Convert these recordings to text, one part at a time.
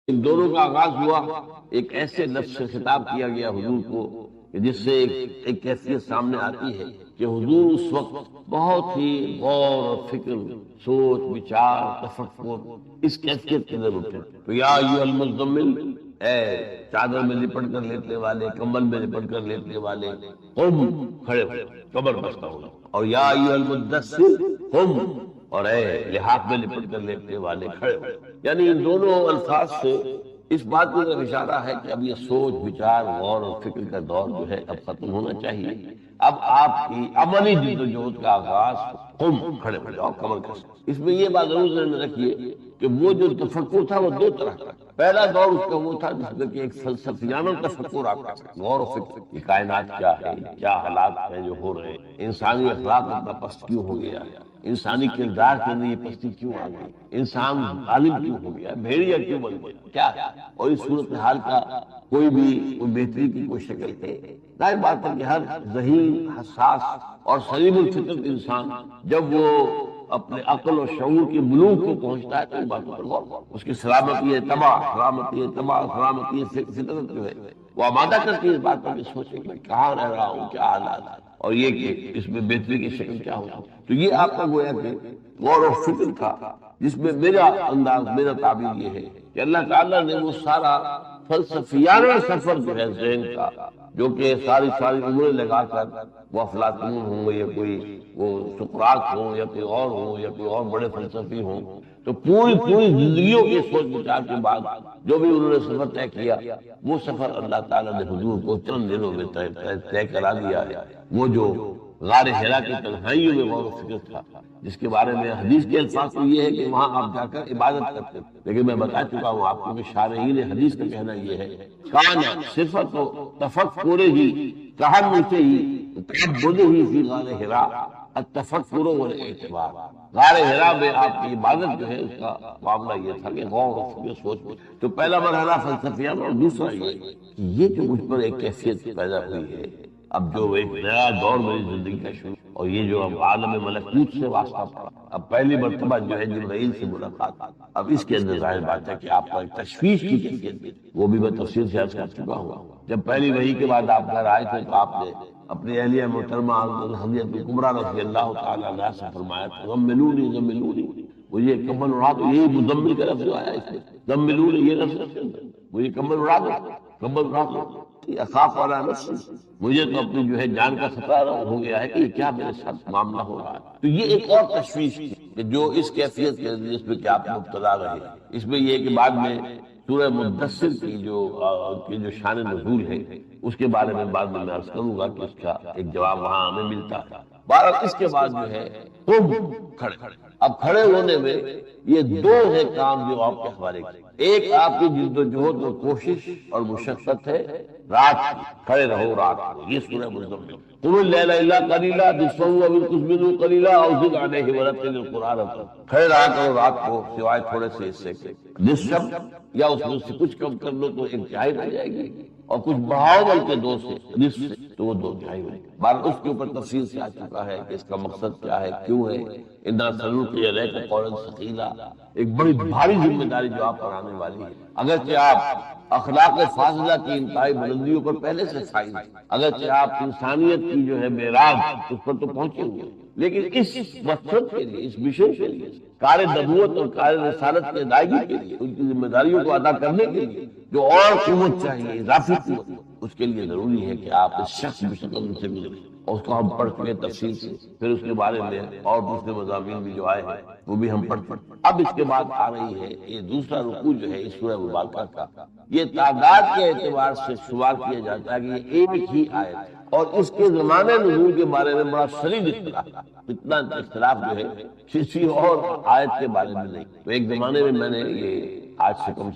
ان دونوں کا آغاز ہوا ایک ایسے لفظ سے خطاب کیا گیا حضور کو کہ جس سے ایک کیفیت سامنے آتی ہے کہ حضور اس وقت بہت ہی غور اور فکر، سوچ بچار، تفکر اس کیفیت کے اندر اٹھے. تو یا ایھا المزمل، اے چادر میں لپٹ کر لیٹنے والے، کمبل میں لپٹ کر لیٹنے والے، قم، کھڑے ہو، کمر بستہ ہو. اور یا ایھا المدثر، قم، اور اے لحاف میں لپٹ کر لیٹنے والے، کھڑے ہو. یعنی ان دونوں الفاظ سے اس بات کی طرف اشارہ ہے کہ اب یہ سوچ بچار غور اور فکر کا دور جو ہے اب ختم ہونا چاہیے. اب آپ کی عملی جد و جہد کا آغاز، قم، کھڑے ہو جاؤ، کمر کس. اس میں یہ بات ضرور ذہن میں رکھیے کہ وہ جو تفکر تھا وہ دو طرح کا. پہلا دور اس کا وہ تھا جس میں کہ ایک فلسفیانہ تفکر آپ کا، غور و فکر کہ کائنات کیا ہے، کیا حالات ہیں جو ہو رہے ہیں، انسانی اخلاق اتنا پست کیوں ہو گیا، انسانی کردار کے اندر یہ پستی کیوں آ گئی، انسان ظالم کیوں ہو گیا، بھیڑیا کیوں بن گیا، کیا ہے. اور اس صورتحال کا کوئی بہتری کی کوئی شکل ہے. ظاہر بات ہے کہ ہر ذہین، حساس اور سلیم الفطرت انسان جب وہ اپنے عقل و شعور کے بلوغ کو پہنچتا ہے تو ان باتوں پر غور، اس کی سلامتی فطرت جو ہے وہ آمادہ کرتی ہے اس بات پر کہ سوچے کہ میں کہاں رہ رہا ہوں، کیا حالات، اور یہ کہ اس میں بہتری کی شکل کیا ہوگا. تو یہ آپ کا گویا کہ غور و فکر تھا، جس میں میرا انداز، میرا تعبیر یہ ہے کہ اللہ تعالیٰ نے وہ سارا فلسفیانہ سفر جو ہے ذہن کا، جو کہ ساری عمریں لگا کر وہ افلاطون ہوں یا کوئی وہ سقراط ہوں یا کوئی اور ہوں یا کوئی اور بڑے فلسفی ہوں، تو پوری زندگیوں کی سوچ بچار کے بعد جو بھی انہوں نے سفر طے کیا، وہ سفر اللہ تعالیٰ نے حضور کو چند دنوں میں طے کرا دیا ہے. وہ جو غار حرا کی تنہائیوں میں غور و فکر تھا، جس کے بارے میں حدیث کے الفاظ تو یہ ہے کہ وہاں آپ جا کر عبادت کرتے، لیکن میں بتا چکا ہوں آپ کو کہ شارحین حدیث کا کہنا یہ ہے کانا صفت و تفکر ہی تحنث ہی تعبد ہی فی غار حرا التفکر والاعتبار. غار حرا میں آپ کی عبادت جو ہے اس کا معاملہ یہ تھا کہ غور و فکر سوچ. تو پہلا مرحلہ فلسفیانہ، اور دوسرا یہ کہ یہ جو مجھ پر ایک کیفیت پیدا ہوئی ہے، اب جو ایک نیا دور میری زندگی کا شروع، اور یہ جو اب عالم ملکوت سے واسطہ پڑا، اب پہلی مرتبہ جو ہے جبرائیل سے ملاقات، اب اس کے اندر ظاہر بات ہے کہ آپ کو ایک تشویش کی کیفیت دی، وہ بھی میں تفصیل سے عرض کر چکا ہوں. جب پہلی وحی کے بعد آپ گھر آئے تھے تو آپ نے اپنی اہلیہ محترمہ حضرت کبریٰ رضی اللہ تعالیٰ عنہا سے فرمایا تھا زملونی زملونی، مجھے کمبل اڑا دو. یہی مزمل کا لفظ آیا اس میں، زملونی یہ لفظ، مجھے کمبل اڑا دو، کمبل اڑا دو. اخاف علی نفسی، مجھے تو اپنی جو ہے جان کا خطرہ ہو گیا ہے کہ یہ کیا میرے ساتھ معاملہ ہو رہا ہے. تو یہ ایک اور تشویش تھی کہ جو اس کیفیت کے جس میں کہ آپ مبتلا رہے. اس میں یہ کہ بعد میں سورہ مدثر کی جو شان نزول ہے اس کے بارے میں بعد میں عرض کروں گا کہ اس کا ایک جواب وہاں ہمیں ملتا ہے. بہرحال اس کے بعد جو ہے تم کھڑے. اب کھڑے ہونے میں یہ دو ہے کام جو آپ کے حوالے کی. ایک آپ کی جد و جہد اور کوشش اور مشقت ہے، رات کھڑے رہو، رات کو. یہ سورہ مزمل. قم اللیل الا قلیلا نصفہ او انقص منہ قلیلا او زد علیہ ورتل القرآن. کھڑے رہا کرو رات کو سوائے تھوڑے سے حصے کے، نصف یا اس میں سے کچھ کم کر لو تو ایک تہائی رہ جائے گی، اور کچھ بڑھاؤ بلکہ دو سے نصف سے تو وہ دو تہائی ہو جائے گی. بار اس کے اوپر تفصیل سے آ چکا ہے کہ اس کا مقصد کیا ہے، کیوں ہے. انا سنلقی علیک قولا ثقیلا، ایک بڑی بھاری ذمہ داری جو آپ پر آنے والی ہے. اگرچہ آپ اخلاق فاضلہ کی انتہائی بلندیوں پر پہلے سے فائز، اگرچہ آپ انسانیت کی جو ہے معراج اس پر تو پہنچے ہوئے، لیکن اس مقصد کے لیے، اس مشن کے لیے، کار نبوت اور کار رسالت کی ادائیگی کے لیے، ان کی ذمہ داریوں کو ادا کرنے کے لیے جو اور قوت چاہیے، اضافی قوت، اس کے لیے ضروری ہے کہ آپ اس شخص بشکل سے ملیں. اور اس کو ہم پڑھ چکے تفصیل سے، پھر اس کے بارے میں اور دوسرے مضامین بھی جو آئے ہیں وہ بھی ہم پڑھ چکے. اب اس کے بعد آ رہی ہے یہ دوسرا رکوع جو ہے اس سورہ مبارکہ کا. یہ تعداد کے اعتبار سے شمار کیا جاتا ہے کہ یہ ایک ہی آیت ہے، اور اس کے زمانے نزول کے بارے میں بڑا شدید اختلاف. اتنا اختلاف جو ہے کسی اور آیت کے بارے میں نہیں. تو ایک زمانے میں میں نے یہ آج سے کم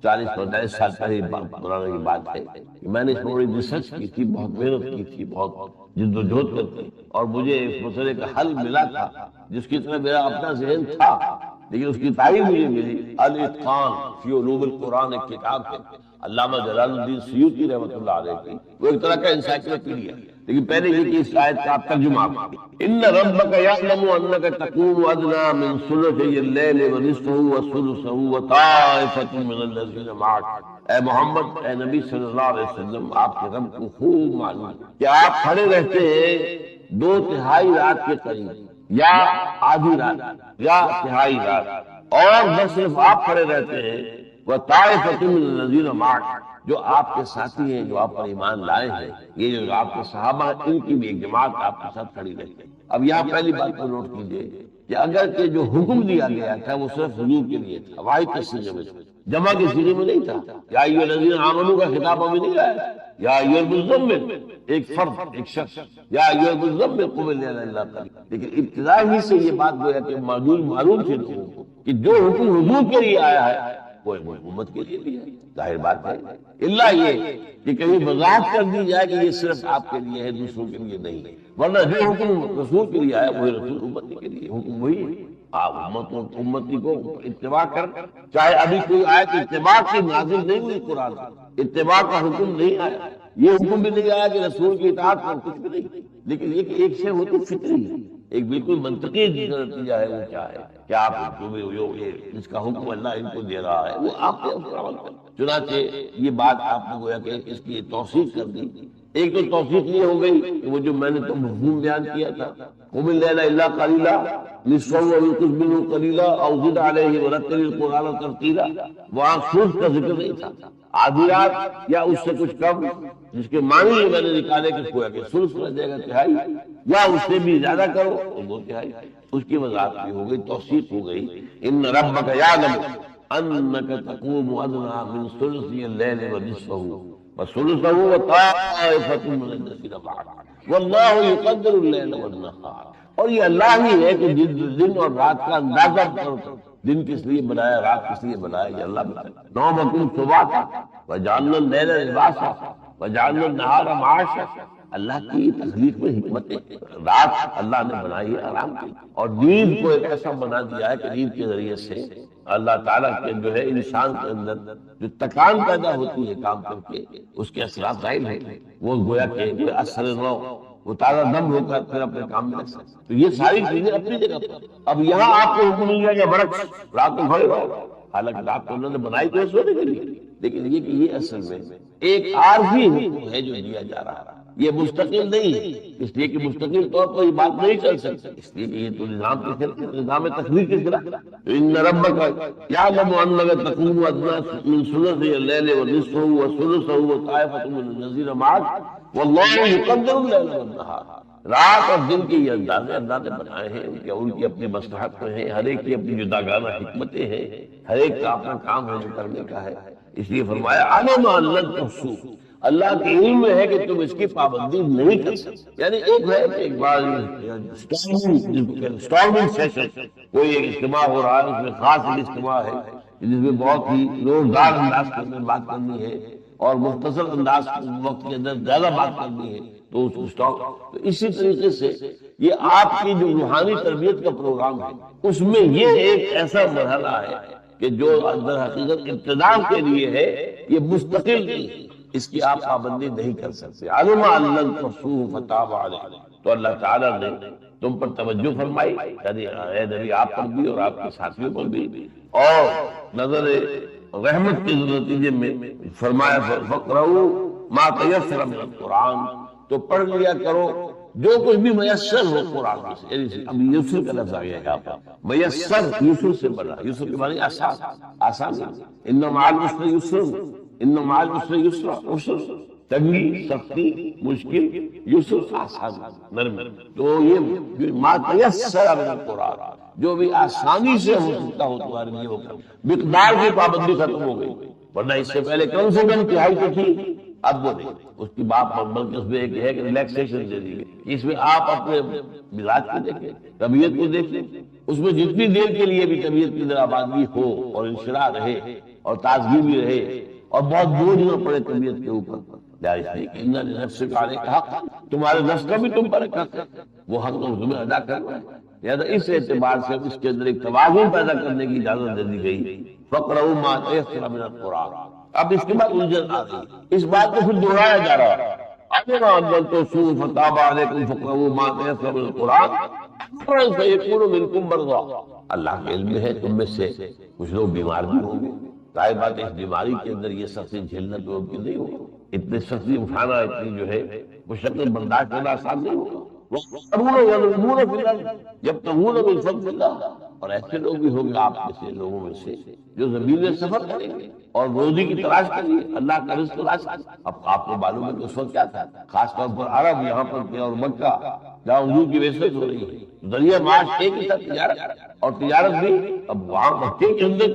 40-45 سال پہلے پرانا یہ بات ہے کہ میں نے اس میں بڑی ریسرچ کی تھی، بہت محنت کی تھی، بہت جد و جہد کرتی، اور مجھے اس مسئلے کا حل ملا تھا جس کی طرح میرا اپنا ذہن تھا، لیکن اس کی تائید مجھے ملی. الاتقان فی علوم القرآن ایک کتاب ہے علامہ جلال الدین سیوطی رحمۃ اللہ علیہ کی، وہ ایک طرح کا انسائکلوپیڈیا. لیکن پہلے یہ کہ اس آیت کا آپ ترجمہ آپ ان ربک یعلم انک تقوم ادنی من ثلثی اللیل ونصفہ وثلثہ وطائفۃ من الذین معک، اے محمد، اے نبی صلی اللہ علیہ وسلم، آپ کے رب کو خوب معلوم کہ آپ کھڑے رہتے ہیں 2/3 رات کے قریب، یا آدھی رات یا تہائی رات، اور نہ صرف آپ کھڑے رہتے ہیں وطائفۃ من الذین معک، جو آپ کے ساتھی ہیں، جو آپ پر ایمان لائے ہیں، یہ جو آپ کے صحابہ ہیں، ان کی بھی ایک جماعت آپ کے ساتھ کھڑی رہتی ہے۔ اب یہاں پہلی بات کو نوٹ کیجیے کہ اگر کہ جو حکم دیا گیا تھا وہ صرف حضور کے لیے تھا، واحد کے سیغے میں، جمع کے سیغے میں نہیں تھا، یا ایھا الذین آمنوا کا خطاب ابھی نہیں آیا، یا ایھا المزمل ایک فرد، ایک شخص، یا ایھا المزمل قم اللیل الا قلیلا، لیکن ابتدا ہی سے یہ بات گویا کہ معلوم تھی لوگوں کو کہ جو حکم حضور کے لیے آیا ہے وہ امت کے لیے بھی ہے، ظاہر بات ہے، اللہ یہ کہ کہیں وضاحت کر دی جائے کہ یہ صرف آپ کے لیے ہے، دوسروں کے لیے نہیں ہے، ورنہ جو حکم رسول کے لیے آیا وہی رسول امتی کے لیے، حکم وہی ہے۔ آپ امتی کو اتباع کر، چاہے ابھی کوئی آیت اتباع کی نازل نہیں ہوئی قرآن، اتباع کا حکم نہیں آیا، یہ حکم بھی نہیں آیا کہ رسول کی اطاعت پر کچھ بھی نہیں، لیکن یہ کہ ایک شے ہوتی فطری ہے، ایک بالکل منطقی جس کا نتیجہ ہے وہ کیا ہے کہ آپ جو بھی جس کا حکم اللہ ان کو دے رہا ہے وہ آپ نے اس پر عمل کریں۔ چنانچہ یہ بات آپ نے گویا کہ اس کی توثیق کر دی۔ ایک تو توثیق یہ ہو گئی کہ وہ جو میں نے تو مفہوم بیان کیا تھا، قم اللیل الا قلیلا نصفہ او انقص منہ قلیلا او زد علیہ ورتل القرآن ترتیلا، وہاں ثلث کا ذکر نہیں تھا، آدھی رات یا اس سے کچھ کم، جس کے معنی یہ میں نے نکالے کہ گویا کہ ثلث رہ جائے گا، تہائی، یا اس سے بھی زیادہ کرو تو 2/3، اس کی وضاحت بھی ہو گئی، توثیق ہو گئی۔ ان ربک یعلم انک تقوم ادنی من ثلثی اللیل ونصفہ وثلثہ وطائفۃ من الذین معک واللہ یقدر اللیل والنہار، اور یہ اللہ ہی ہے کہ دن اور رات کا اندازہ کرو، دن کس لیے بنایا، رات کس لیے بنایا، یہ اللہ بتایا۔ نومکم سباتا وجعلنا اللیل لباسا وجعلنا النہار معاشا، اللہ کی تخلیق میں حکمت ہے، رات اللہ نے بنائی ہے آرام کی، اور نیند کو ایک ایسا بنا دیا ہے کہ نیند کے ذریعے سے اللہ تعالیٰ کے جو ہے انسان کے اندر جو تکان پیدا ہوتی ہے کام کر کے، اس کے اثرات ظاہر ہیں، وہ گویا کہ اثر نو، وہ تازہ دم ہو کر پھر اپنے کام میں لگ سکتے۔ تو یہ ساری چیزیں اپنی جگہ پر۔ اب یہاں آپ کو حکم مل گیا کہ برعکس رات کو کھڑے رہو، حالانکہ رات کو انہوں نے بنائی تو سونے کے لیے، لیکن یہ کہ یہ اصل میں ایک عارضی حکم ہے جو دیا جا رہا ہے، یہ مستقل نہیں ہے، اس لیے کہ مستقل طور پر یہ بات نہیں چل سکتی، اس لیے کہ یہ تو نظام کے خلاف، نظام تخلیق کے خلاف۔ ان ربک یعلم انک تقوم ادنی من ثلثی اللیل ونصفہ وثلثہ وطائفۃ من الذین معک واللہ یقدر اللیل والنہار، رات اور دن کے یہ اندازے اللہ نے بنائے ہیں، ان کی اپنی مصلحت میں ہیں، ہر ایک کی اپنی جداگانہ حکمتیں ہیں، ہر ایک کا اپنا کام ہے جو کرنے کا ہے، اس لیے فرمایا علم ان لن تحصوہ، اللہ کے علم میں ہے کہ تم اس کی پابندی نہیں کر سکتے۔ یعنی ایک ہے کہ ایک بار اسٹارمنگ سیشن، کوئی ایک اجتماع ہو رہا ہے، اس میں خاص ایک اجتماع ہے جس میں بہت ہی زوردار انداز کے اندر بات کرنی ہے اور مختصر انداز وقت کے اندر زیادہ بات کرنی ہے، تو اس کو اسٹاپ۔ تو اسی طریقے سے یہ آپ کی جو روحانی تربیت کا پروگرام ہے، اس میں یہ ایک ایسا مرحلہ ہے کہ جو در حقیقت ابتداء کے لیے ہے، یہ مستقل نہیں ہے، اس کی آپ پابندی نہیں کر سکتے۔ علم ان لن تحصوہ فتاب علیکم، تو اللہ تعالیٰ نے تم پر توجہ فرمائی، یعنی اے نبی آپ پر بھی اور آپ کے ساتھیوں پر بھی، اور نظر رحمت کے نتیجے میں فرمایا فقرؤوا ما تیسر من القرآن، تو پڑھ لیا کرو جو کچھ بھی میسر ہو قرآن میں سے، یعنی اب یسر کا لفظ آ گیا ہے آپ میسر، یسر سے بڑا، یسر کے معنی آسان، آسان، ان مع العسر یسر، ان مع العسر یسر، عسر تنگی، سختی، مشکل، یسر آسان، نرم۔ تو یہ ما تیسر من القرآن، جو بھی آسانی سے ہو سکتا ہو تمہارے لیے وہ کرو۔ مقدار کی پابندی ختم ہو گئی، ورنہ اس سے پہلے کم سے کم تہائی تو تھی، اب وہ نہیں، اس کی بات بلکہ اس میں ایک ہے کہ ریلیکسیشن دے دی گئی، اس میں آپ اپنے مزاج کو دیکھیں، طبیعت کو دیکھیں، اس میں جتنی دیر کے لیے بھی طبیعت کی آبادی ہو اور انشراح رہے اور تازگی بھی رہے اور بہت بوجھ نہ پڑے طبیعت کے اوپر، ان لنفسک علیک حق، تمہارے نفس کا بھی تم پر ایک حق ہے، وہ حق تو تمہیں ادا کرنا ہے، لہٰذا اس اعتبار سے اس کے اندر ایک توازن پیدا کرنے کی اجازت دے دی گئی۔ فقرؤوا ما تیسر من القرآن۔ اب اس کے بعد الجھن آ گئی، اس بات کو پھر دہرایا جا رہا ہے، علم ان تنصروا فتاب علیکم فاقرؤوا ما تيسر من القرآن سيكون منكم مرضى. اللہ کے علم ہے تم میں سے کچھ لوگ بیمار بھی ہوں گے. ظاہر بات ہے اس بیماری کے اندر یہ سختی جھیلنا تو ممکن نہیں ہوگا. اتنی سختی اٹھانا، اتنی جو ہے مشقت برداشت کرنا آسان نہیں ہوگا. یبتغون من فضل اللہ، اور ایسے لوگ بھی ہوں گے آپ میں سے، لوگوں میں سے جو زمین میں سفر کریں گے اور روزی کی تلاش کریں گے، اللہ کا رزق تلاش کریں گے. اب آپ کو معلوم ہے کہ اس وقت کیا تھا، خاص طور پر عرب یہاں پر کیا اور مکہ جہاں حضور کی ویسٹ ہو رہی ہے، ذریعہ معاش ایک ہی تھا تجارت، اور تجارت بھی اب وہاں مکے کے اندر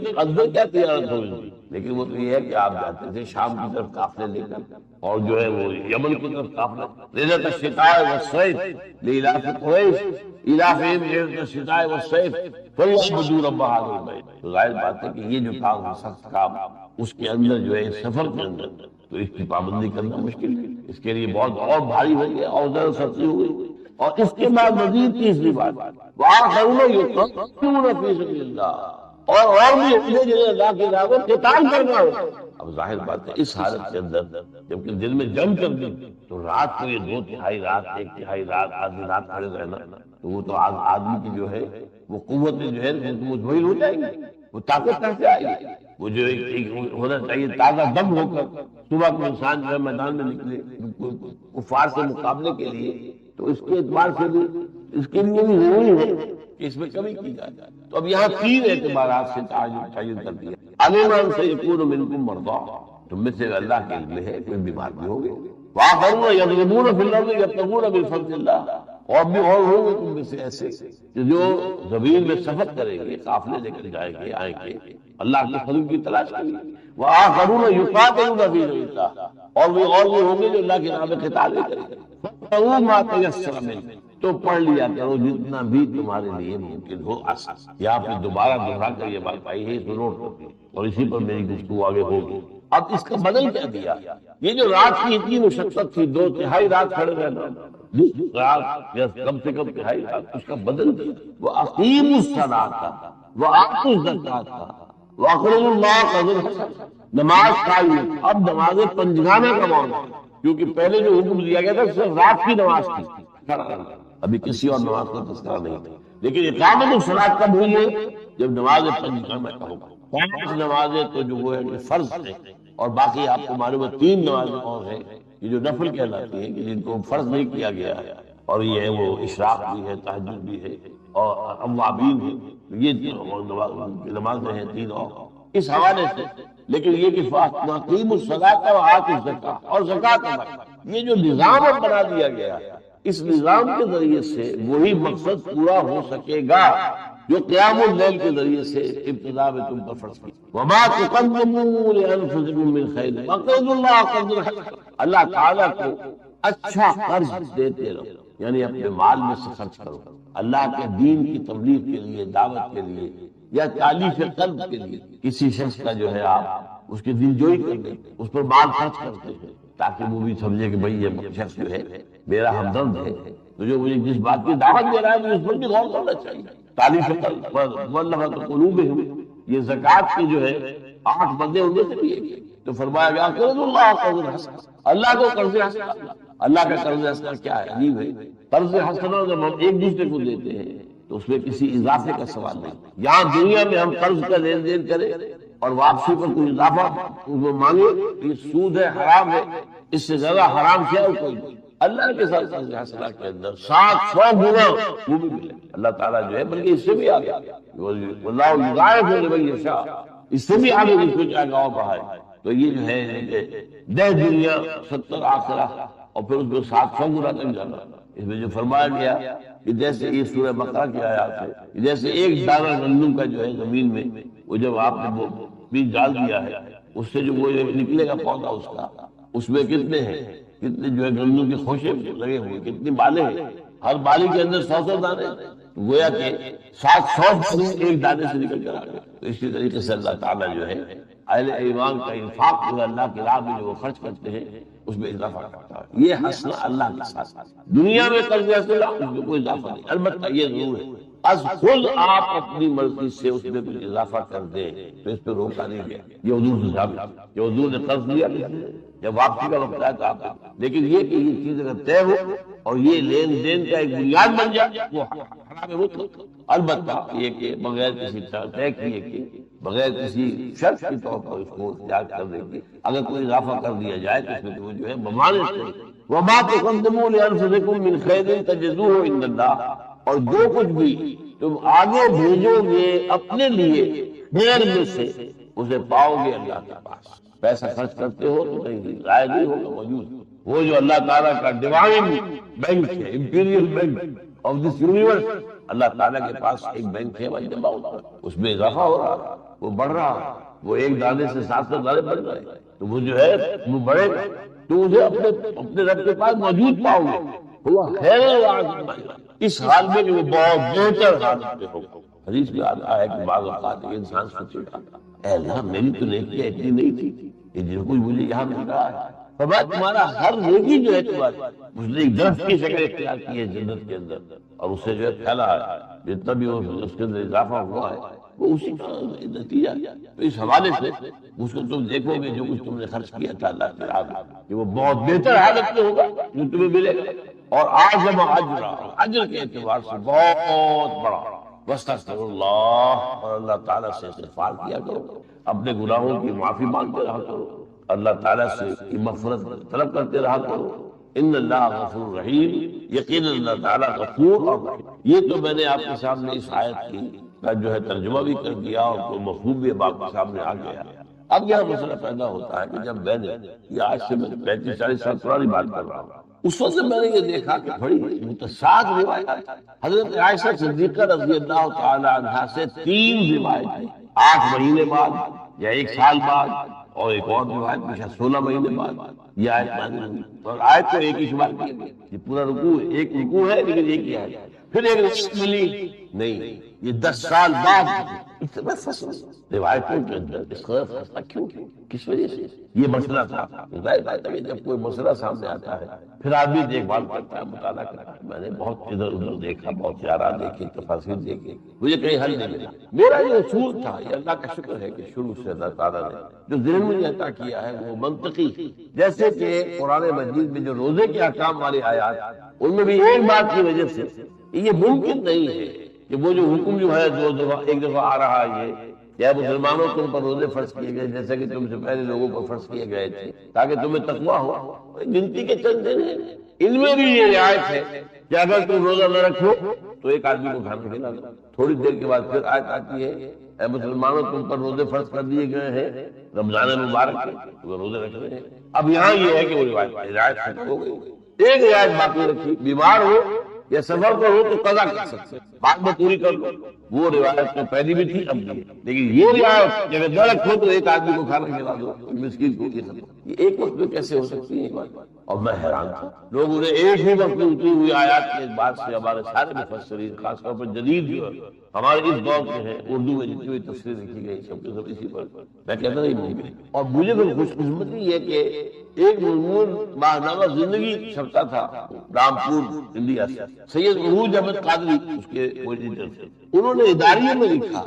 کیا تجارت ہو رہی تھی، لیکن وہ تو یہ ہے کہ آپ جاتے تھے شام کی طرف قافلے لے کر، اور جو ہے وہ یمن کی طرف قافلہ. رحلۃ الشتاء والصيف لإيلاف قریش إيلافهم رحلۃ الشتاء والصيف فليعبدوا رب هذا البيت. تو ظاہر بات ہے کہ یہ جو کام ہے سخت کام، اس کے اندر جو ہے سفر کے اندر تو اس کی پابندی کرنا مشکل ہے. اس کے لیے بہت اور بھاری ہو گیا اور زیادہ سختی ہو گئی. اور اس کے بعد مزید تیسری بات، وآخرون يقاتلون في سبيل الله، اور بھی اپنے جو اللہ کی راہ میں قتال کرنا ہوگا. اب ظاہر بات ہے اس حالت کے اندر جبکہ دن میں جنگ کر دی تو رات کو یہ 2/3 رات 1/3 رات آدھی رات کھڑے رہنا، تو وہ تو آدمی کی جو ہے وہ قوت جو ہے وہ مجبور ہو جائے گی. وہ طاقت کہاں سے آئے گی؟ وہ جو ایک ہونا چاہیے تازہ دم ہو کر صبح کو انسان جو ہے میدان میں نکلے کفار سے مقابلے کے لیے. تو اس کے اعتبار سے بھی اس کے لیے بھی ضروری ہے کہ اس میں کمی کی جائے. تو اب یہاں 3 اعتبارات سے تعین کر دیا. علم ان سيكون منكم مرضى، تم میں سے اللہ کے علم ہے کوئی بیمار بھی ہوں گے. وآخرون يضربون في الأرض يبتغون من فضل الله، اور بھی اور ہوں گے تم میں سے ایسے کہ جو زمین میں سفر کریں گے، قافلے لے کر جائیں گے، آئیں گے اللہ کے فضل کی تلاش کریں گے. وآخرون يقاتلون في سبيل الله، اور بھی ہوں گے جو اللہ کی راہ میں قتال کریں گے. فاقرؤوا ما تيسر منه، تو پڑھ لیا کرو جتنا بھی تمہارے لیے ممکن ہو آسان. یہاں پہ دوبارہ دوہرا کر یہ بات آئی ہے، اس کو نوٹ کرو اور اسی پر میری گفتگو آگے ہوگی. اب اس کا بدل کیا دیا؟ یہ جو رات کی اتنی مشقت تھی، 2/3 رات کھڑے رہنا، رات یا کم سے کم تہائی رات، اس کا بدل دیا. وہ اقیموا الصلاۃ وآتوا الزکاۃ واقرضوا اللہ قرضا حسنا، نماز قائم. اب نماز پنجگانہ کا معاملہ، کیونکہ پہلے جو حکم دیا گیا تھا صرف رات کی نماز تھی، ابھی کسی اور نماز کا تذکرہ نہیں تھا. لیکن اقامت الصلاۃ کب ہوئی ہے؟ جب نماز پنجگانہ کا ہوگا. 5 نمازیں تو جو وہ ہے کہ فرض ہے، اور باقی آپ کو معلوم ہے 3 نمازیں اور ہیں یہ جو نفل کہلاتی ہیں کہ جن کو فرض نہیں کیا گیا ہے، اور یہ ہے وہ اشراق بھی ہے، تہجد بھی ہے، اور اوابین ہے. یہ نمازیں ہیں 3 اور اس حوالے سے. لیکن یہ کہ فاقیموا الصلاۃ وآتوا الزکاۃ اور زکات ادا، یہ جو نظام اب بنا دیا گیا، اس نظام کے ذریعے سے وہی مقصد پورا ہو سکے گا جو قیام اللیل کے ذریعے سے ابتدا میں تم پر فرض کی. وما تقدموا لانفسکم من خیر فاقرضوا اللہ قرضا حسنا، اللہ تعالیٰ کو اچھا قرض دیتے رہو، یعنی اپنے مال میں سے خرچ کرو اللہ کے دین کی تبلیغ کے لیے، دعوت کے لیے، یا تالیف قلب کے لیے. کسی شخص کا جو ہے آپ اس کی دلجوئی کر دیں، اس پر مال خرچ کرتے ہیں تاکہ وہ بھی سمجھے کہ بھئی یہ شخص جو ہے میرا ہمدرد ہے، تو جو مجھے جس بات کی دعوت دے رہا ہے مجھے اس پر بھی غور کرنا چاہیے. تالیف قلب واللفظ قلوبہم، یہ زکوٰۃ کی جو ہے 8 بندے ان میں سے بھی ایک. تو فرمایا گیا قرض اللہ قرض حسنا، اللہ کو قرض حسنا. اللہ کا قرض حسنا کیا ہے؟ عجیب ہے. قرض حسنا جب ہم ایک دوسرے کو دیتے ہیں تو اس میں کسی اضافے کا سوال نہیں. یہاں دنیا میں ہم قرض کا لین دین کریں اور واپسی پر کوئی اضافہ مانگے، یہ سود ہے، حرام ہے. اس سے زیادہ حرام کیا ہے کوئی؟ اللہ کے ساتھ قرض حسنا کے اندر 700 گنا وہ بھی ملے. اللہ تعالیٰ جو ہے بلکہ اس سے بھی آگے، واللہ یضاعف لمن یشاء، اس سے بھی آگے جس کو چاہے گا اور بڑھائے. تو یہ جو ہے 10 دنیا 70 آخرہ، اور پھر اس کو 700 گنا تک جانا. اس میں جو فرمایا گیا کہ جیسے یہ سورہ بقرہ کی آیات ہے، جیسے ایک دانہ گندم کا جو ہے زمین میں وہ جب آپ نے وہ بیج ڈال دیا ہے، اس سے جو وہ نکلے گا پودا اس کا، اس میں کتنے ہیں، کتنے جو ہے گندم کے خوشے لگے ہوئے، کتنی بالیں ہیں، ہر بالی کے اندر 100 دانے، گویا کہ 700 ایک دانے سے نکل کر آ گئے. تو اسی طریقے سے اللہ تعالیٰ جو ہے اہل ایمان کا انفاق جو اللہ کی راہ میں جو وہ خرچ کرتے ہیں اس میں اضافہ کرتا ہے. یہ حسنہ اللہ کے ساتھ. دنیا میں قرض حسنہ اس میں کوئی اضافہ نہیں. البتہ یہ ضرور ہے از خود آپ اپنی مرضی سے اس میں کچھ اضافہ کر دیں تو اس پہ روکا نہیں گیا. یہ حضور سے ثابت ہے کہ حضور نے قرض لیا جب واپسی کا وقت آیا تو آپ. لیکن یہ کہ یہ چیز اگر طے ہو اور یہ لین دین کا ایک بنیاد بن جائے وہ حرام مطلق. البتہ یہ کہ بغیر کسی طے کیے کہ بغیر کسی شرط کے طور پر اس کو اختیار کرنے کی اگر کوئی اضافہ کر دیا جائے تو اس میں تو جو ہے ممانعت نہیں. وما تقدموا لانفسکم من خیر تجدوه عند اللہ، اور جو کچھ بھی تم آگے بھیجو گے اپنے لیے خیر میں سے اسے پاؤ گے اللہ کے پاس. پیسہ خرچ کرتے ہو تو کہیں ضائع نہیں ہوگا موجود. وہ جو اللہ تعالیٰ کا ڈیوائن بینک ہے، imperial bank of this universe, Allah تعالیٰ کے پاس ایک بینک ہے اس میں اضافہ ہو رہا ہے، وہ بڑھ رہا ہے، وہ ایک دانے سے 700 دانے بڑھ رہے ہیں، تو وہ جو ہے وہ بڑھے گا تو اسے اپنے رب کے پاس موجود پاؤ گے. وہ خیر اس حال میں کہ وہ بہت بہتر حالت میں ہوگا. حدیث میں آتا ہے کہ بعض اوقات انسان سوچے گا اے اللہ میری تو نیکی اتنی نہیں تھی کہ جن کچھ مجھے یہاں مل رہا ہے. فرمایا تمہارا ہر نیکی جو ہے تمہاری اس نے ایک درخت کی شکل اختیار کی ہے جنت کے اندر، اور اس سے جو ہے پھیلا ہے جتنا بھی اس کے اندر اضافہ ہوا ہے وہ اسی کا نتیجہ. تو اس حوالے سے اس کو تم دیکھو گے جو کچھ تم نے خرچ کیا تھا اللہ کے راہ میں کہ وہ بہت بہتر حالت میں ہوگا جو تمہیں ملے گا، اور اعظم اجرا، اجر کے اعتبار سے بہت بڑا. واستغفر اللہ، اور اللہ تعالیٰ سے استغفار کیا کرو، اپنے گناہوں کی معافی مانگتے رہا کرو، اللہ تعالیٰ سے مغفرت طلب کرتے رہا کرو. ان اللہ غفور رحیم، یقینا اللہ تعالیٰ غفور اور رحیم. یہ تو میں نے آپ کے سامنے اس آیت کی کا جو ہے ترجمہ بھی کر دیا اور تو مفہوم بھی آپ کے سامنے آ گیا. اب یہ مسئلہ پیدا ہوتا ہے کہ جب میں نے یہ آج سے میں 35-40 سال پرانی بات کر رہا ہوں، اس وقت میں نے یہ دیکھا کہ بڑی متضاد روایات. حضرت عائشہ صدیقہ رضی اللہ تعالی عنہا سے 3 روایتیں 8 مہینے بعد یا 1 سال بعد، اور ایک اور روایت میں 16 مہینے بعد یہ آیت نازل ہوئی. اور آیت کو ایک ہی شمار کیا گیا، یہ پورا رکوع ایک رکوع ہے لیکن ایک ہی ہے. پھر ایک روایت ملی نہیں، یہ 10 سال بعد. اتنا فصل روایتوں کے اندر اس قدر فصلہ کیوں، کس وجہ سے؟ یہ مسئلہ تھا. ظاہر بات ہے جب کوئی مسئلہ سامنے آتا ہے پھر آدمی دیکھ بھال کرتا ہے، مطالعہ کرتا ہے. میں نے بہت ادھر ادھر دیکھا، بہت سیارہ دیکھے، تفاصیر دیکھے، مجھے کہیں حل نہیں ملا. میرا یہ اصول تھا، یہ اللہ کا شکر ہے کہ شروع سے اللہ تعالیٰ نے جو ذہن میں عطا کیا ہے وہ منطقی. جیسے کہ قرآن مجید میں جو روزے کے احکام والی آیات، ان میں بھی ایک بات کی وجہ سے یہ ممکن نہیں ہے کہ وہ جو حکم جو ہے 2 دفعہ ایک دفعہ آ رہا ہے یہ یا مسلمانوں تم پر روزے فرض کیے گئے جیسے کہ تم سے پہلے لوگوں پر فرض کیے گئے تھے تاکہ تمہیں تقویٰ ہو. گنتی کے چند دن ہیں، ان میں بھی یہ رعایت ہے کہ اگر تم روزہ نہ رکھو تو ایک آدمی کو کھانا کھلانا. تھوڑی دیر کے بعد پھر آیت آتی ہے اے مسلمانوں تم پر روزے فرض کر دیے گئے ہیں رمضان مبارک کے، تم روزے رکھ رہے ہیں. اب یہاں یہ ہے کہ وہ رعایت ختم ہو گئی. ایک رعایت باقی رکھی، بیمار ہو یا سفر پر ہو تو قضا کر سکتے، بعد میں پوری کر لو. وہ روایت تو پہلی بھی تھی اب بھی، لیکن یہ روایت جب نہ رکھو تو ایک آدمی کو کھانا کھلا دو مسکین کو. یہ ایک وقت میں کیسے ہو سکتی ہے بات؟ اور میں حیران تھا لوگوں نے ایک ہی وقت میں اتری ہوئی آیات کے بعد سے ہمارے سارے مفسرین خاص طور پر جدید جو ہے ہمارے اس دور کے ہیں اردو میں جتنی بھی تفسیر لکھی گئی سب کے سب اسی پر میں کہتا نہیں ممکن. اور مجھے تو خوش قسمتی یہ کہ ایک مضمون ماہنامہ زندگی چھپتا تھا رامپور انڈیا سے، سید عروج احمد قادری اس کے ایڈیٹر تھے. انہوں نے اداریوں میں لکھا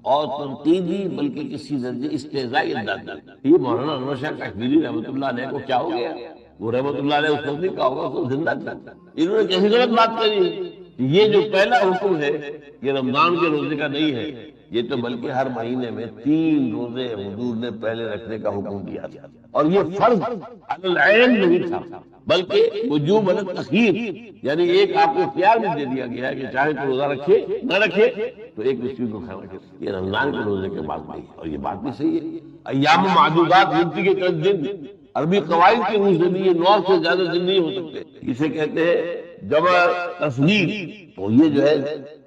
اور تنقیدی بلکہ کسی درجے استہزائی انداز میں یہ مولانا انور شاہ کشمیری رحمۃ اللہ علیہ کو کیا ہو گیا، وہ رحمۃ اللہ علیہ اس وقت نہیں کہا ہوگا تو زندہ تھا. انہوں نے کیسی غلط بات کری. یہ جو پہلا حکم ہے یہ رمضان کے روزے کا نہیں ہے، یہ تو بلکہ ہر مہینے میں 3 روزے حضور نے پہلے رکھنے کا حکم دیا تھا. اور یہ فرض علی العین نہیں تھا بلکہ وجوب علی التخییر، یعنی ایک آپ کو اختیار میں دے دیا گیا ہے کہ چاہے تو روزہ رکھے نہ رکھے تو ایک مسکین کو کھانا کھلائے. یہ رمضان کے روزے کے بعد نہیں، اور یہ بات بھی صحیح ہے. ایام معدودات گنتی کے چند دن، عربی قواعد کے روح سے بھی یہ 9 سے زیادہ دن نہیں ہو سکتے. اسے کہتے ہیں جمع تصغیر، تو یہ جو ہے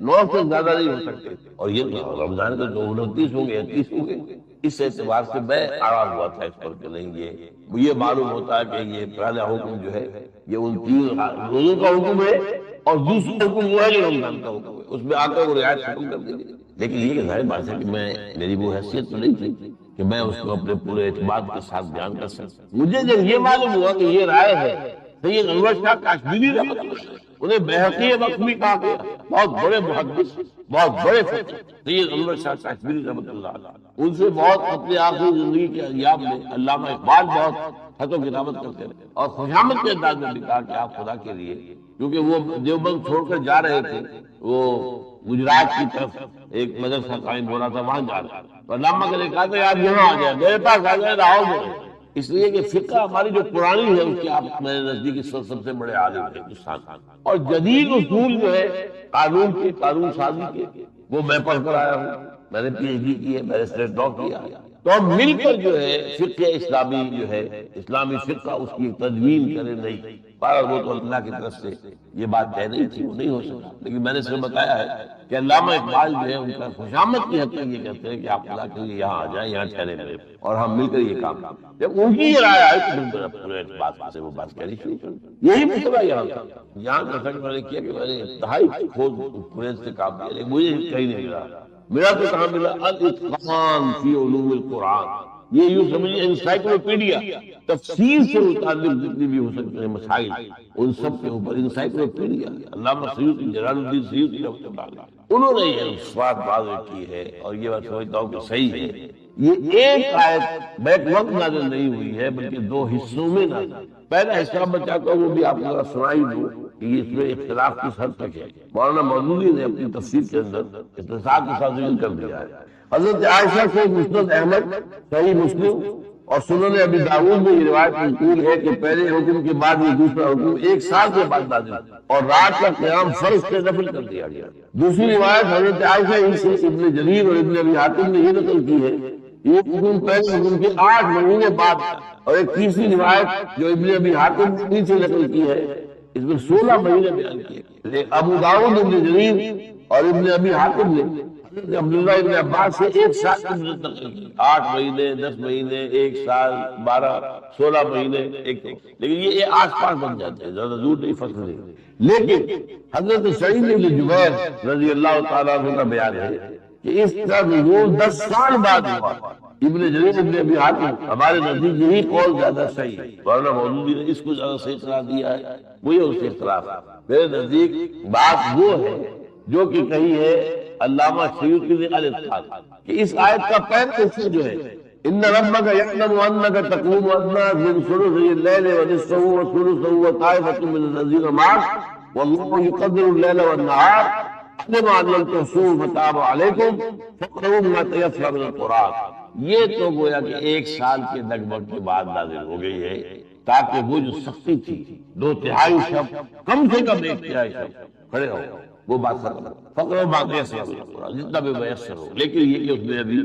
9 سے زیادہ نہیں ہو سکتے. اور یہ رمضان کے 29 ہوں گے 30 ہوں گے. اس اعتبار سے میں آرام ہوا تھا اس پر کہ نہیں یہ معلوم ہوتا ہے کہ یہ پہلا حکم جو ہے یہ ان 3 روزوں کا حکم ہے اور دوسرا حکم وہ ہے جو رمضان کا حکم ہے، اس میں آ کر وہ رعایت ختم کر دیں گے. لیکن یہ ظاہر بات ہے کہ میری وہ حیثیت تو نہیں تھی کہ میں اس کو اپنے پورے اعتماد کے ساتھ بیان کر سکتا. مجھے جب یہ معلوم ہوا کہ یہ رائے ہے سید انور شاہ کشمیری رحمۃ اللہ انہیں بیہقی وقت بھی کہا گیا، بہت بڑے محدث، بہت بڑے فقہ، سید انور شاہ کشمیری رحمۃ اللہ علیہ، ان سے بہت اپنی آخری زندگی کے ایام میں علامہ اقبال بہت خط و کتابت کرتے رہے اور خوشامد کے انداز میں بھی کہا کہ آپ خدا کے لیے، کیونکہ وہ دیوبند چھوڑ کر جا رہے تھے، وہ گجرات کی طرف ایک مدرسہ قائم ہو رہا تھا، وہاں جا رہا تھا، تو علامہ نے کہا کہ آپ یہاں آ جائیں، میرے پاس آ جائیں، لاہور میں، اس لیے کہ فقہ ہماری جو پرانی ہے اس کے آپ میرے نزدیک اس وقت سب سے بڑے عالم ہیں ہندوستان، اور جدید اصول جو ہے قانون کے، قانون سازی کے، وہ میں پڑھ کر آیا ہوں، میں نے پی ایچ ڈی کی ہے، میجسٹریٹ لا کیا، تو ہم مل کر جو ہے فقہ اسلامی جو ہے اسلامی فقہ اس کی تدوین کرے نہیں، بہرحال وہ تو اللہ کی طرف سے یہ بات طے نہیں تھی، وہ نہیں ہو سکا، لیکن میں نے صرف بتایا ہے کہ علامہ اقبال جو ہے ان کا خوشامد کی حد تک یہ کہتے ہیں کہ آپ خدا کے لیے یہاں آ جائیں، یہاں ٹھہرے رہے، اور ہم مل کر یہ کام کریں۔ جب ان کی یہ رائے آئی تو پھر پورے بات سے وہ بات کہنی شروع کر دی۔ یہی مسئلہ یہاں تھا، یہاں جیسا کہ میں نے کیا کہ میں نے انتہائی کھوج پورے سے کام کیا، لیکن مجھے کہیں نہیں ملا، میرا تو کہاں ملا الاتقان فی علوم القرآن، یہ یوں سمجھیے انسائکلوپیڈیا، تفسیر سے متعلق جتنی بھی ہو سکتے ہیں مسائل ان سب کے اوپر انسائکلوپیڈیا، علامہ سیوطی، جلال الدین سیوطی رحمۃ اللہ علیہ، انہوں نے یہ بات واضح کی ہے، اور یہ میں سمجھتا ہوں کہ صحیح ہے۔ یہ ایک آیت بیک وقت نازل نہیں ہوئی ہے بلکہ دو حصوں میں نازل، پہلا حصہ میں چاہتا ہوں وہ بھی آپ کو ذرا سنائی دوں کہ اس میں اختلاف کس حد تک ہے۔ مولانا مودودی نے اپنی تفسیر کے اندر اختصار کے ساتھ ذکر کر دیا ہے۔ حضرت عائشہ سے مسند احمد، صحیح مسلم اور سنن ابی داؤد میں یہ روایت منقول ہے کہ پہلے حکم کے بعد یہ دوسرا حکم 1 سال کے بعد نازل اور رات کا قیام فرض سے نفل کر دیا گیا۔ دوسری روایت حضرت عائشہ ہی سے ابن جریر اور ابن ابی حاتم نے یہ نقل کی ہے، یہ حکم پہلے حکم کے 8 مہینے بعد، اور ایک تیسری روایت جو ابن ابی حاتم نے نیچے نقل کی ہے اس میں 16 مہینے بیان کیے۔ ابو داؤد، ابن جریر اور ابن ابی حاتم نے حضرت عبداللہ ابن عباس سے 1 سال کی مدت نقل کی، 8 مہینے، 10 مہینے، 1 سال، 12، 16 مہینے، ایک، لیکن یہ آس پاس بن جاتے ہیں، زیادہ دور نہیں، فرق نہیں۔ لیکن حضرت سعید بن جبیر رضی اللہ تعالیٰ عنہ کا بیان ہے کہ اس کا نزول 10 سال بعد ہوا۔ ابن جریر ابن ابی حاتم، ہمارے نزدیک یہی قول زیادہ صحیح ہے، مولانا مودودی نے اس کو زیادہ صحیح قرار دیا ہے، وہی اس سے اختلاف ہے۔ میرے نزدیک بات وہ ہے جو کہ کہی ہے علامہ سیوطی نے الاتقان، کہ اس آیت کا پہلا حصہ جو ہے ان ربک یعلم انک تقوم ادنی من ثلثی اللیل ونصفہ وثلثہ وطائفۃ من الذین معک واللہ یقدر اللیل والنہار علم ان لن تحصوه فتاب علیکم فاقرؤوا ما تیسر من القرآن۔ یہ تو گویا کہ 1 سال کے لگ بھگ کے بعد نازل ہو گئی ہے، تاکہ وہ جو سختی تھی 2/3 شب، کم سے کم 1/3 شب کھڑے ہو، وہ بات ختم، فقر بات جتنا بھی میسر ہو۔ لیکن یہ کہ اس میں ابھی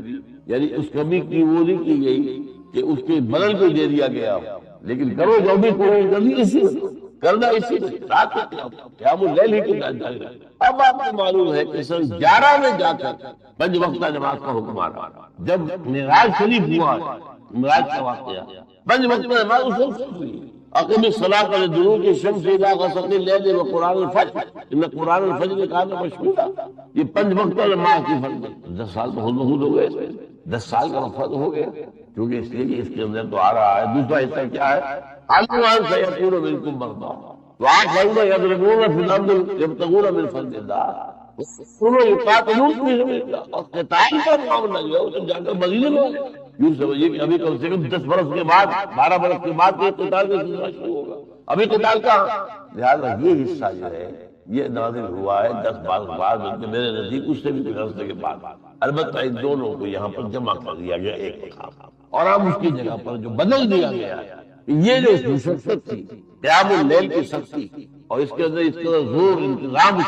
یعنی اس کمی کی وہ نہیں کی گئی کہ اس کے بدل کو دے دیا گیا ہو، لیکن کرو جو بھی کرو اسی کرنا اسی رات کا قیام اللیل ہی کے ساتھ جاری رہا۔ اب آپ کو معلوم ہے کہ سن 11 میں جا کر 5 وقتہ نماز کا حکم آ رہا، جب معراج شریف ہوا، معراج کا واقعہ 5 وقت نماز اس وقت ہوئی۔ اقم الصلاۃ لدلوک الشمس الی غسق اللیل وقرآن الفجر ان قرآن الفجر کان مشہودا، یہ 5 وقت نماز کی فرض ہے۔ 10 سال تو خود بخود ہو گئے، 10 سال کا فرض ہو گیا، کیونکہ اس لیے کہ اس کے اندر تو آ رہا ہے دوسرا حصہ کیا ہے، علم ان سیکون منکم مرضی وآخرون یضربون فی الارض یبتغون من فضل اللہ وآخرون یقاتلون فی سبیل اللہ، اور قتال کا معاملہ جو ہے وہ جا کر مدینے میں یوں سمجھیے کہ ابھی کم سے کم 10 برس کے بعد، 12 برس کے بعد یہ قتال کا سلسلہ شروع ہوگا، ابھی قتال کہاں۔ لہٰذا یہ حصہ جو ہے یہ نازل ہوا ہے 10 برس بعد، بلکہ میرے نزدیک اس سے بھی کچھ عرصے کے بعد۔ البتہ ان دونوں کو یہاں پر جمع کر دیا گیا ایک مقام، اور اب اس کی جگہ پر جو بدل دیا گیا ہے، یہ جو مشقت تھی قیام اللیل کی سختی اور اس کے اندر اس کا زور انتظام،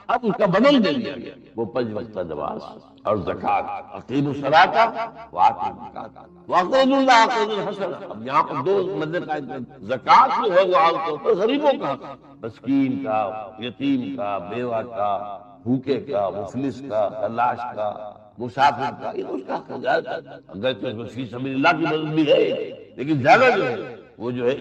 اب اس کا بدل دے دیا گیا، وہ 5 وقتہ نماز اور زکات، اقیموا الصلاۃ وآتوا الزکاۃ واقرضوا اللہ قرضا حسنا۔ اب یہاں پر 2 مدد قائم کر، زکات جو ہے وہ عام طور پر غریبوں کا، مسکین کا، یتیم کا، بیوہ کا، بھوکے کا، مفلس کا، تلاش کا، مسافر کا، یہ اس کا خزانہ ہے۔ اگر فی سبیل اللہ کی مدد بھی ہے، لیکن زیادہ جو ہے وہ جو ہے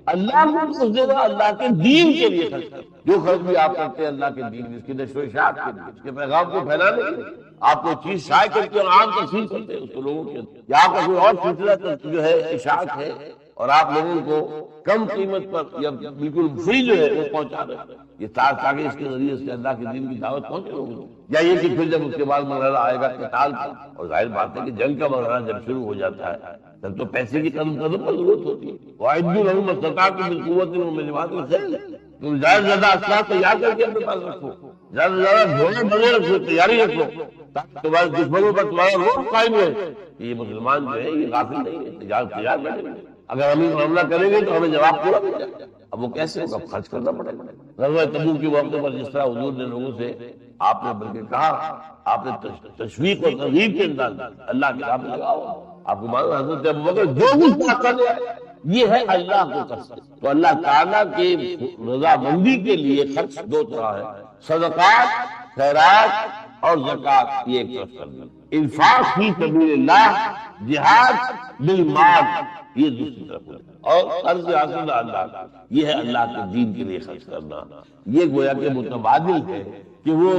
اللہ کو دے گا، اللہ کے دین کے لیے خرچ کرتا ہے۔ جو خرچ بھی آپ کرتے ہیں اللہ کے دین میں، اس کی نشر و اشاعت کے لیے، اس کے پیغام کو پھیلانے کے لیے، آپ کوئی چیز شائع کرتے ہیں اور عام تقسیم کرتے ہیں اس کو لوگوں کے اندر، یا آپ کا کوئی اور سلسلہ جو ہے اشاعت ہے اور آپ لوگوں کو کم قیمت پر یا بالکل فری جو ہے وہ پہنچا رہے ہیں، یہ تاکہ اس کے ذریعے سے اللہ کے دین کی دعوت پہنچے لوگوں کو، یا یہ کہ پھر جب اس کے بعد مرحلہ آئے گا قتال کا، اور ظاہر بات ہے کہ جنگ کا مرحلہ جب شروع ہو جاتا ہے تب تو پیسے کی قدم قدم پر ضرورت ہوتی ہے، وَأَعِدُّوا لَهُمْ مَا اسْتَطَعْتُم مِّن قُوَّةٍ وَمِن رِّبَاطِ الْخَيْلِ، تم زیادہ سے زیادہ اسلحہ تیار کر کے اپنے پاس رکھو، زیادہ سے زیادہ گھوڑے بنے رکھو، تیاری رکھو، تاکہ تمہارے دشمنوں پر تمہارا روب قائم ہے کہ یہ مسلمان جو ہے یہ غافل نہیں ہے، تیار بیٹھے ہوئے، اگر ہم ان کو حملہ کریں گے تو ہمیں جواب پورا مل جائے گا۔ اب وہ کیسے ہوگا؟ خرچ کرنا پڑے گا۔ غزوہ تبوک کے موقع پر جس طرح حضور نے لوگوں سے، آپ نے بلکہ کہا، آپ نے تشویق اور ترغیب کے انداز اللہ کے راہ میں لگاؤ، آپ کو معلوم حضرت ابوبکر جو کچھ کر لیا یہ ہے اللہ کو قصد، تو اللہ تعالیٰ کی رضامندی کے لیے خرچ دو طرح ہے، صدقات، خیرات اور زکوٰۃ، یہ ایک طرف کرنا، انفاق فی سبیل اللہ، جہاد بالمال یہ دوسری طرف ہے، اور قرض حاصل اللہ، یہ ہے اللہ کے دین کے لیے خرچ کرنا۔ یہ گویا کہ متبادل ہے کہ وہ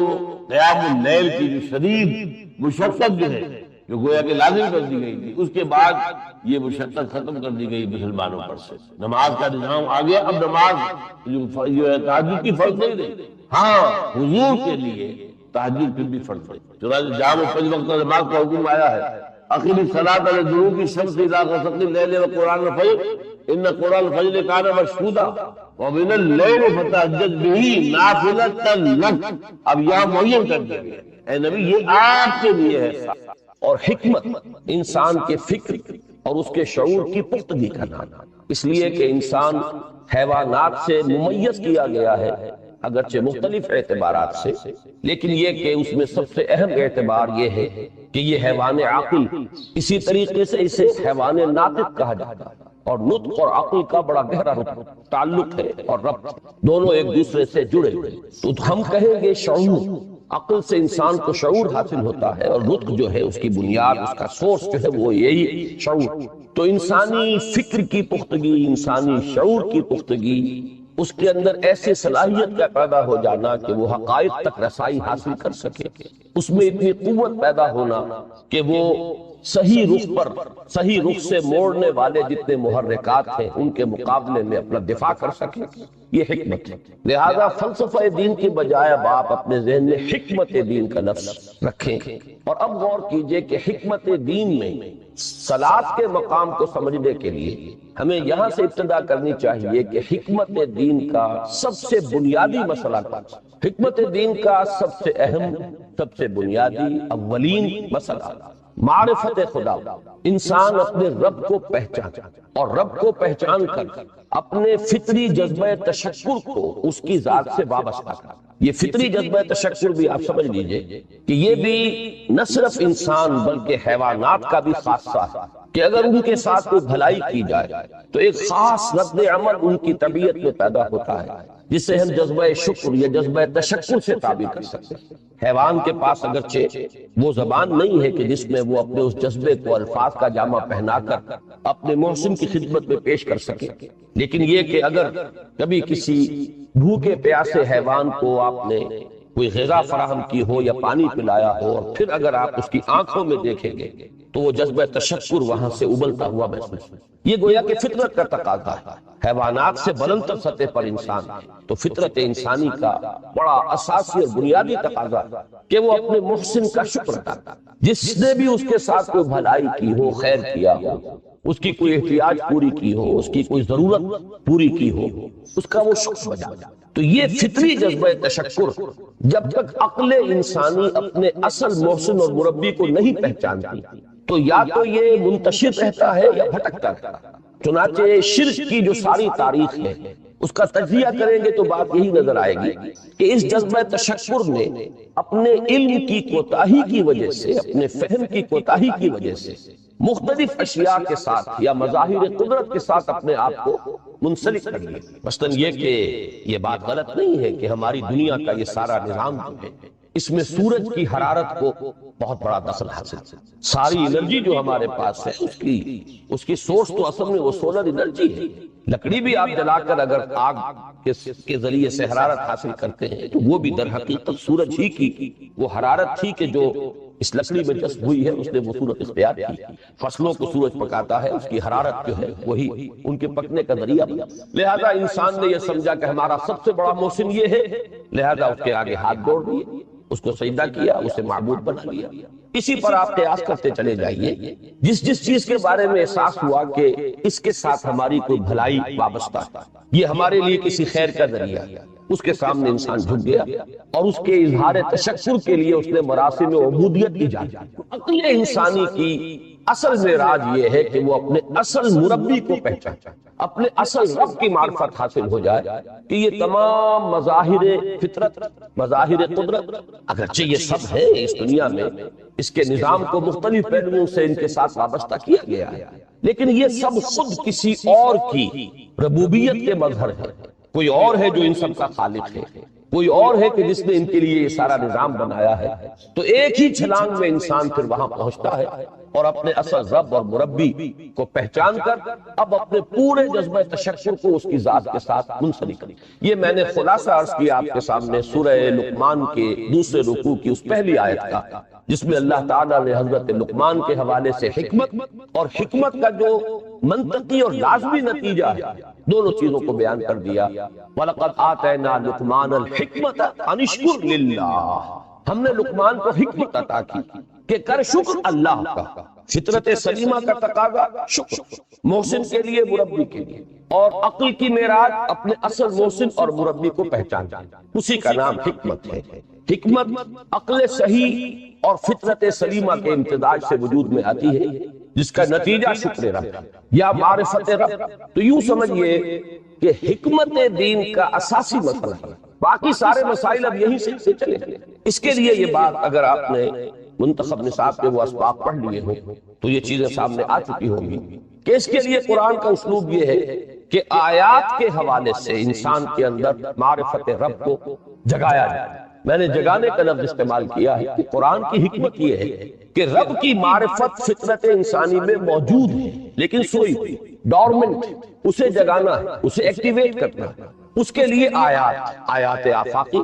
قیام اللیل کی جو شدید مشقت جو ہے جو گویا کہ لازم کر دی گئی تھی، اس کے بعد یہ مشقت ختم کر دی گئی مسلمانوں پر سے، نماز کا نظام آ گیا، اب نماز جو ہے تہجد کی فرض نہیں رہی، ہاں حضور کے لیے تہجد پھر بھی فرض ہے، چنانچہ جہاں وہ 5 وقت نماز کا حکم آیا ہے، اقیم الصلاۃ لدلوک الشمس الی غسق اللیل وقرآن الفجر ان قرآن الفجر کان مشہودا ومن اللیل فتہجد بہ نافلۃ لک، اب یہاں معین کر دیا گیا، اے نبی یہ آپ کے لیے ہے۔ اور حکمت انسان کے فکر اور اس کے شعور کی پختگی کرنا، اس لیے کہ انسان حیوانات سے ممیز کیا گیا ہے اگرچہ مختلف اعتبارات سے، لیکن یہ کہ اس میں سب سے اہم اعتبار یہ ہے کہ یہ حیوان عقل، اسی طریقے سے اسے حیوان ناطق کہا جاتا ہے، اور نطق اور عقل کا بڑا گہرا تعلق ہے اور ربط، دونوں ایک دوسرے سے جڑے ہوئے، تو ہم کہیں گے شعور، عقل سے انسان کو شعور حاصل ہوتا ہے، اور نطق جو ہے اس کی بنیاد، اس کا سورس جو ہے وہ یہی شعور، تو انسانی فکر کی پختگی، انسانی شعور کی پختگی، اس کے اندر ایسی صلاحیت کا پیدا ہو جانا کہ وہ حقائق تک رسائی حاصل کر سکے، اس میں اتنی قوت پیدا ہونا کہ وہ صحیح رخ پر، صحیح رخ سے موڑنے والے جتنے محرکات ہیں ان کے مقابلے میں اپنا دفاع کر سکے، یہ حکمت ہے۔ لہذا فلسفہ دین کی بجائے اب آپ اپنے ذہن میں حکمت دین کا لفظ رکھیں، اور اب غور کیجئے کہ حکمت دین میں صلاۃ کے مقام کو سمجھنے کے لیے ہمیں یہاں سے ابتدا کرنی چاہیے کہ حکمت دین کا سب سے بنیادی مسئلہ کیا ہے۔ حکمت دین کا سب سے اہم، سب سے بنیادی، اولین مسئلہ معرفت خدا، انسان اپنے رب کو پہچان، اور رب کو پہچان کر اپنے فطری جذبہ تشکر کو اس کی ذات سے وابستہ کر۔ یہ فطری جذبہ تشکر بھی آپ سمجھ لیجئے کہ یہ بھی نہ صرف انسان بلکہ حیوانات کا بھی خاصہ ہے، کہ اگر ان کے ساتھ کوئی بھلائی کی جائے تو ایک خاص رد عمل ان کی طبیعت میں پیدا ہوتا ہے، جسے ہم جذبہ شکر یا جذبہ تشکر سے تعبیر کر سکتے ہیں۔ حیوان کے پاس اگرچہ وہ زبان نہیں ہے کہ جس میں وہ اپنے اس جذبے کو الفاظ کا جامہ پہنا کر اپنے محسن کی خدمت میں پیش کر سکے، لیکن یہ کہ اگر کبھی کسی بھوکے پیاسے حیوان کو آپ نے کوئی غذا فراہم کی ہو یا پانی پلایا ہو، اور پھر اگر آپ اس کی آنکھوں میں دیکھیں گے تو وہ جذبہ تشکر وہاں سے ابلتا ہوا محسوس ہے۔ یہ گویا کہ فطرت کا تقاضا ہے، حیوانات سے بلندتر سطح پر انسان ہے، تو فطرت انسانی کا بڑا اساسی اور بنیادی تقاضا ہے کہ وہ اپنے محسن کا شکر ادا کرے، جس نے بھی اس کے ساتھ کوئی بھلائی کی ہو، خیر کیا ہو، اس کی کوئی احتیاج پوری کی ہو، اس کی کوئی ضرورت پوری کی ہو، اس کا وہ شکر بجا جائے۔ تو یہ فطری جذبہ تشکر جب تک عقل انسانی اپنے اصل محسن اور مربی کو نہیں پہچانتی تو یا تو یہ منتشر رہتا ہے یا بھٹکتا رہتا ہے۔ چنانچہ شرک کی جو ساری تاریخ ہے اس کا تجزیہ کریں گے تو بات یہی نظر آئے گی کہ اس جذبہ تشکر نے اپنے علم کی کوتاہی کی وجہ سے، اپنے فہم کی کوتاہی کی وجہ سے مختلف اشیاء کے ساتھ یا مظاہر قدرت کے ساتھ اپنے آپ کو منسلک کر لیا۔ مثلاً یہ کہ یہ بات غلط نہیں ہے کہ ہماری دنیا کا یہ سارا نظام جو ہے اس میں سورج کی حرارت کو بہت بڑا دخل حاصل ہے۔ ساری انرجی جو ہمارے پاس ہے اس کی سورس تو اصل میں وہ سولر انرجی ہے۔ لکڑی بھی آپ جلا کر اگر آگ کے ذریعے سے حرارت حاصل کرتے ہیں تو وہ بھی در حقیقت سورج ہی کی وہ حرارت تھی کہ جو اس لکڑی میں جذب ہوئی ہے، اس نے وہ صورت اختیار کی۔ فصلوں کو سورج پکاتا ہے، اس کی حرارت جو ہے وہی ان کے پکنے کا ذریعہ بنا۔ لہذا انسان نے یہ سمجھا کہ ہمارا سب سے بڑا محسن یہ ہے، لہذا اس کے آگے ہاتھ جوڑ دیے، اس کو سجدہ کیا، اسے معبود بنا لیا۔ اسی پر آپ قیاس کرتے چلے جائیے، جس چیز کے بارے میں احساس ہوا کہ اس کے ساتھ ہماری کوئی بھلائی وابستہ ہے، یہ ہمارے لیے کسی خیر کا ذریعہ ہے، اس کے سامنے انسان جھک گیا اور اس کے اظہار تشکر کے لیے اس نے مراسم عبودیت ایجاد کی۔ عقل انسانی کی اصل معراج یہ ہے کہ وہ اپنے اصل مربی کو پہچانے، اپنے اصل رب کی معرفت حاصل ہو جائے کہ یہ تمام مظاہر فطرت، مظاہر قدرت، اگرچہ یہ سب ہے اس دنیا میں، اس کے نظام کو مختلف پہلوؤں سے ان کے ساتھ وابستہ کیا گیا ہے، لیکن یہ سب خود کسی اور کی ربوبیت کے مظہر ہے۔ کوئی اور ہے جو ان سب کا خالق ہے، کوئی اور ہے کہ جس نے ان کے لیے یہ سارا نظام بنایا ہے۔ تو ایک ہی چھلانگ میں انسان پھر وہاں پہنچتا ہے اور اپنے اصل رب اور مربی کو پہچان کر اب اپنے پورے جذبہ تشکر کو اس کی ذات کے ساتھ منسلک کرے۔ یہ میں نے خلاصہ عرض کیا آپ کے سامنے سورہ لقمان کے دوسرے رکوع کی اس پہلی آیت کا، جس میں اللہ تعالیٰ نے حضرت لقمان کے حوالے سے حکمت اور حکمت کا جو منطقی اور لازمی نتیجہ ہے دونوں چیزوں کو بیان کر دیا۔ وَلَقَدْ آتَيْنَا لُقْمَانَ الْحِكْمَةَ أَنِ اشْكُرْ لِلَّهِ، ہم نے لقمان کو حکمت عطا کی کہ کر شکر اللہ کا۔ فطرت سلیمہ کا تقاضا شکر، محسن کے لیے، مربی کے لیے، اور عقل کی معراج اپنے اصل محسن اور مربی کو پہچاننا، اسی کا نام حکمت ہے۔ حکمت عقل صحیح اور فطرت سلیمہ کے امتزاج سے وجود میں آتی ہے، جس کا نتیجہ شکر رب یا معرفت رب۔ تو یوں سمجھئے کہ حکمت دین کا اساسی مسئلہ ہے، باقی سارے مسائل اب یہیں سے چلے۔ اس کے لیے یہ بات اگر آپ نے منتخب نصاب کے وہ اسباق پڑھ لیے ہوں تو یہ چیزیں سامنے آ چکی ہوں گی کہ اس کے لیے قرآن کا اسلوب یہ ہے کہ آیات کے حوالے سے انسان کے اندر معرفت رب کو جگایا جائے۔ میں نے جگانے کا لفظ استعمال کیا ہے کہ قرآن کی حکمت یہ ہے کہ رب کی معرفت فطرت انسانی میں موجود ہے لیکن سوئی ہوئی، ڈورمنٹ، اسے جگانا ہے، اسے ایکٹیویٹ کرنا ہے۔ اس کے لیے آیات آفاقی،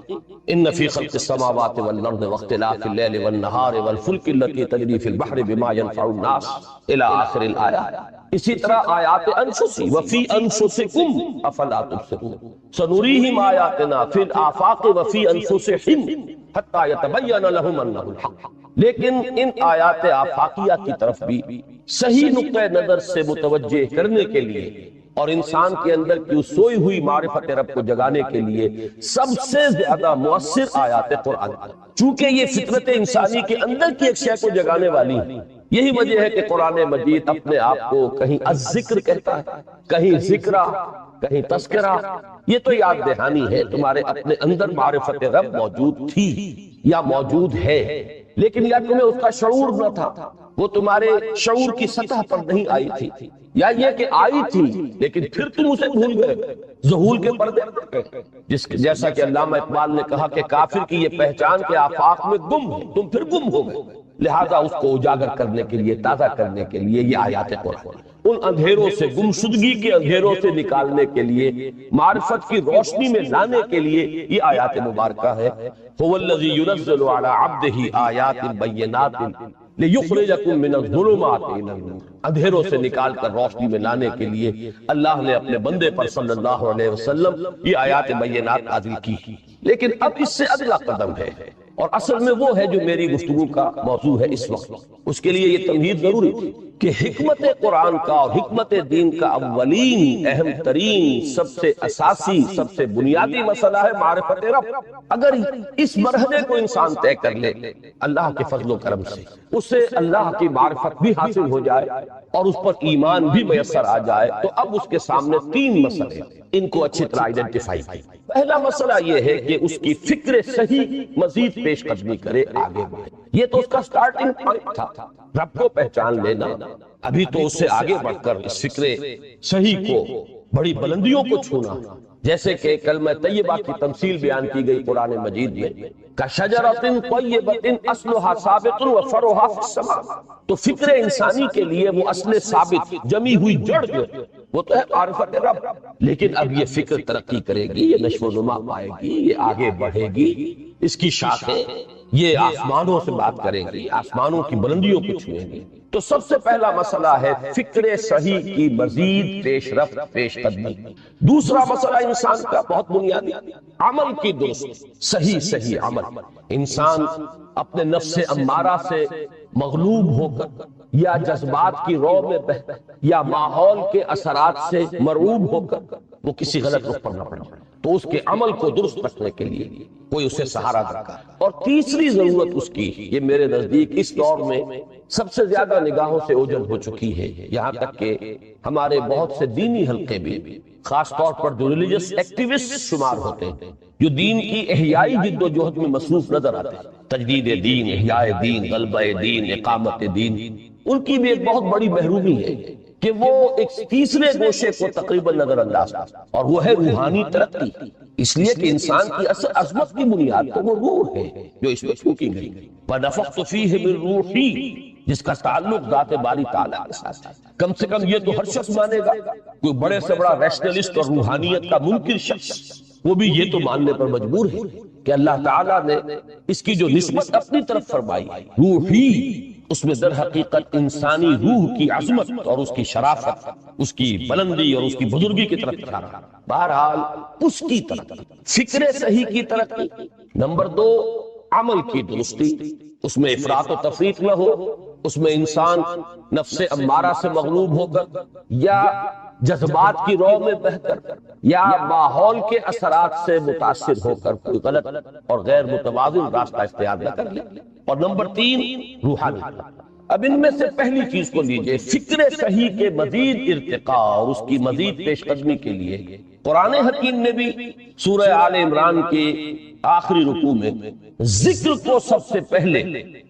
ان فی خلق السماوات والارض واختلاف اللیل والنہار والفلک التي تجری فی البحر بما ينفع الناس الی آخر الآیہ۔ اسی طرح آیات انفسی وفی انفسکم افلا تبصرون سنریہم آیاتنا فی الآفاق وفی انفسہم حتی یتبین لہم انہ الحق۔ لیکن ان آیات آفاقیہ کی طرف بھی صحیح نقطہ نظر سے متوجہ کرنے کے لیے اور انسان کے اندر کی اس سوئی ہوئی معرفت رب کو جگانے کے لیے سب سے زیادہ مؤثر آیات قرآن، چونکہ یہ فطرت انسانی کے اندر کی ایک شے کو جگانے والی ہے۔ یہی وجہ ہے کہ قرآن مجید اپنے آپ کو کہیں الذکر کہتا ہے، کہیں ذکرہ، کہیں تذکرہ۔ یہ تو یاد دہانی ہے، تمہارے اپنے اندر معرفت رب موجود تھی یا موجود ہے، لیکن یا تمہیں اس کا شعور نہ تھا، وہ تمہارے شعور کی سطح پر نہیں آئی تھی، یا یہ کہ آئی تھی لیکن پھر تم اسے بھول گئے، ذہول کے پردے۔ جیسا کہ علامہ اقبال نے کہا کہ کافر کی یہ پہچان کے آفاق میں گم ہے، تم پھر گم ہو گئے۔ لہذا اس کو اجاگر کرنے کے لیے، تازہ کرنے کے لیے یہ آیات قرآن، ان اندھیروں سے، گمشدگی کے اندھیروں سے نکالنے کے لیے، معرفت کی روشنی میں لانے کے لیے یہ آیات مبارکہ ہے۔ هو الذی ينزل على عبده آیات بینات لِيُخْرِجَكُم مِّنَ الظُّلُمَاتِ إِلَى النُّورِ، اندھیروں سے نکال کر روشنی میں لانے کے لیے اللہ نے اپنے بندے پر صلی اللہ علیہ وسلم یہ آیات بینات نازل کی۔ لیکن اب اس سے اگلا قدم ہے، اور اصل میں وہ ہے جو میری گفتگو کا موضوع ہے اس وقت۔ اس کے لیے یہ تمہید ضروری تھی کہ حکمت قرآن کا اور حکمت دین کا اولین، اہم ترین، سب سے اساسی، سب سے بنیادی مسئلہ ہے معرفت رب۔ اگر اس مرحلے کو انسان طے کر لے اللہ کے فضل و کرم سے، اسے اللہ کی معرفت بھی حاصل ہو جائے اور اس پر ایمان بھی میسر آ جائے، تو اب اس کے سامنے تین مسئلے، ان کو اچھی طرح آئیڈینٹیفائی کی۔ پہلا مسئلہ یہ ہے کہ اس کی فکر صحیح مزید پیش قدمی کرے، آگے بڑھے۔ یہ تو اس کا سٹارٹنگ پوائنٹ تھا، رب کو پہچان لینا۔ ابھی تو اس سے آگے بڑھ کر اس فکر صحیح کو، بڑی بلندیوں کو چھونا، جیسے کہ کلمہ طیبہ کی تمثیل بیان کی گئی قرآن مجید میں، کشجرۃ طیبۃ اصلھا ثابت وفرعھا فی السماء، تو فکر انسانی کے لیے وہ اصل ثابت جمی ہوئی جڑ جو ہے وہ تو ہے معرفت رب، لیکن اب یہ فکر ترقی کرے گی، یہ نشو و نما پائے گی، یہ آگے بڑھے گی، اس کی شاخیں یہ آسمانوں سے بات کریں گی، آسمانوں کی بلندیوں کو چھوئیں گی۔ تو سب سے پہلا مسئلہ ہے فکر صحیح کی مزید پیش رفت، پیش قدمی۔ دوسرا مسئلہ انسان کا بہت بنیادی، عمل کی درست صحیح عمل۔ انسان اپنے نفس امارہ سے مغلوب ہو کر یا جذبات کی رو میں بہ یا ماحول کے اثرات سے مرعوب ہو کر وہ کسی غلط رخ پر نہ پڑے، تو اس کے عمل کو درست رکھنے کے لیے کوئی اسے سہارا درکار۔ اور تیسری ضرورت اس کی، یہ میرے نزدیک اس دور میں سب سے زیادہ نگاہوں سے اوجھل ہو چکی ہے، یہاں تک کہ ہمارے بہت سے دینی حلقے بھی، خاص طور پر جو ریلیجس ایکٹیوسٹ شمار ہوتے ہیں، جو دین کی احیائی جد و جہد میں مصروف نظر آتے ہیں، تجدید دین، احیاء دین، غلبہ دین، اقامت دین، ان کی بھی ایک بہت بڑی محرومی ہے کہ وہ ایک تیسرے گوشے کو تقریباً نظر انداز کرتے، اور وہ ہے روحانی ترقی۔ اس لیے کہ انسان کی اصل عظمت کی بنیاد تو وہ روح ہے جو اس میں پھونکی گئی، وَنَفَخْتُ فِيهِ مِن رُوحِي، جس کا تعلق ذات باری تعالیٰ کے ساتھ ہے۔ کم سے کم یہ تو ہر شخص مانے گا، کوئی بڑے سے بڑا ریشنلسٹ اور روحانیت کا منکر شخص وہ بھی یہ تو ماننے پر مجبور ہے کہ اللہ تعالیٰ نے اس کی جو نسبت اپنی طرف فرمائی، روحی، اس میں در حقیقت انسانی روح کی عظمت اور اس کی شرافت، اس کی بلندی اور اس کی بزرگی کی طرف اشارہ۔ بہرحال اس کی ترقی، فکر صحیح کی ترقی۔ نمبر 2، عمل کی درستی، اس میں افراط و تفریط نہ ہو، اس میں انسان نفس امارہ سے مغلوب ہو کر یا جذبات کی رو میں بہ کر یا ماحول کے اثرات سے متاثر ہو کر کوئی غلط اور غیر متوازن راستہ اختیار نہ کر لے۔ اور نمبر 3، روحانی۔ اب ان میں سے پہلی چیز کو لیجئے، فکر صحیح کے مزید ارتقاء اور اس کی مزید پیش قدمی کے لیے قرآن حکیم نے بھی سورہ آل عمران کے آخری رکوع میں ذکر کو سب سے پہلے